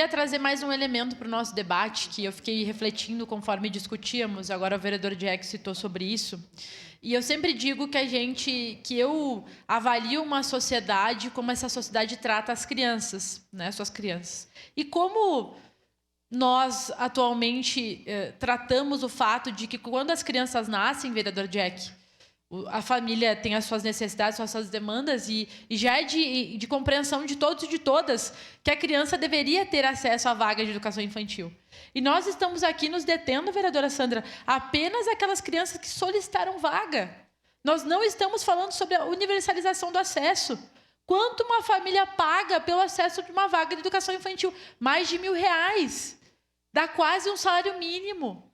queria trazer mais um elemento para o nosso debate, que eu fiquei refletindo conforme discutíamos, agora o vereador Jack citou sobre isso, e eu sempre digo que eu avalio uma sociedade como essa sociedade trata as crianças, né, suas crianças. E como nós, atualmente, tratamos o fato de que quando as crianças nascem, vereador Jack, a família tem as suas necessidades, as suas demandas, e já é de compreensão de todos e de todas que a criança deveria ter acesso à vaga de educação infantil. E nós estamos aqui nos detendo, vereadora Sandra, apenas aquelas crianças que solicitaram vaga. Nós não estamos falando sobre a universalização do acesso. Quanto uma família paga pelo acesso de uma vaga de educação infantil? Mais de R$1.000. Dá quase um salário mínimo.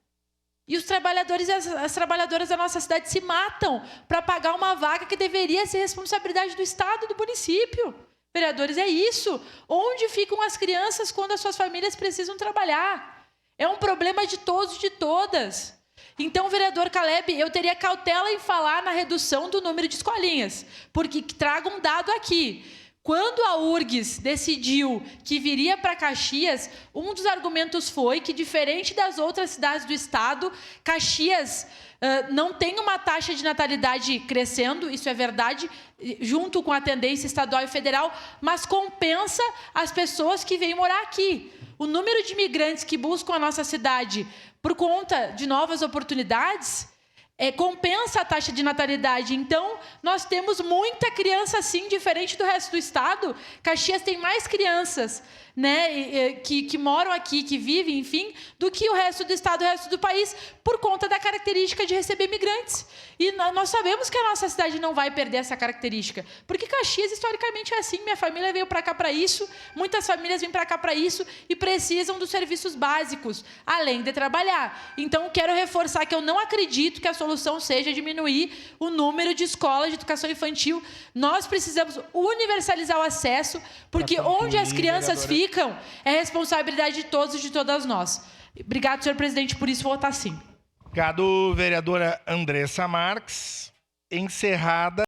E os trabalhadores e as trabalhadoras da nossa cidade se matam para pagar uma vaga que deveria ser responsabilidade do Estado e do município. Vereadores, é isso. Onde ficam as crianças quando as suas famílias precisam trabalhar? É um problema de todos e de todas. Então, vereador Caleb, eu teria cautela em falar na redução do número de escolinhas, porque trago um dado aqui. Quando a URGS decidiu que viria para Caxias, um dos argumentos foi que, diferente das outras cidades do estado, Caxias não tem uma taxa de natalidade crescendo, isso é verdade, junto com a tendência estadual e federal, mas compensa as pessoas que vêm morar aqui. O número de imigrantes que buscam a nossa cidade por conta de novas oportunidades compensa a taxa de natalidade. Então, nós temos muita criança, sim, diferente do resto do estado. Caxias tem mais crianças, né, que moram aqui, que vivem, enfim, do que o resto do estado, o resto do país, por conta da característica de receber imigrantes. E nós sabemos que a nossa cidade não vai perder essa característica, porque Caxias, historicamente, é assim. Minha família veio para cá para isso, muitas famílias vêm para cá para isso e precisam dos serviços básicos, além de trabalhar. Então, quero reforçar que eu não acredito que a solução seja diminuir o número de escolas de educação infantil. Nós precisamos universalizar o acesso, porque onde as crianças ficam é responsabilidade de todos e de todas nós. Obrigado, senhor presidente, por isso vou votar sim. Obrigado, vereadora Andressa Marques. Encerrada.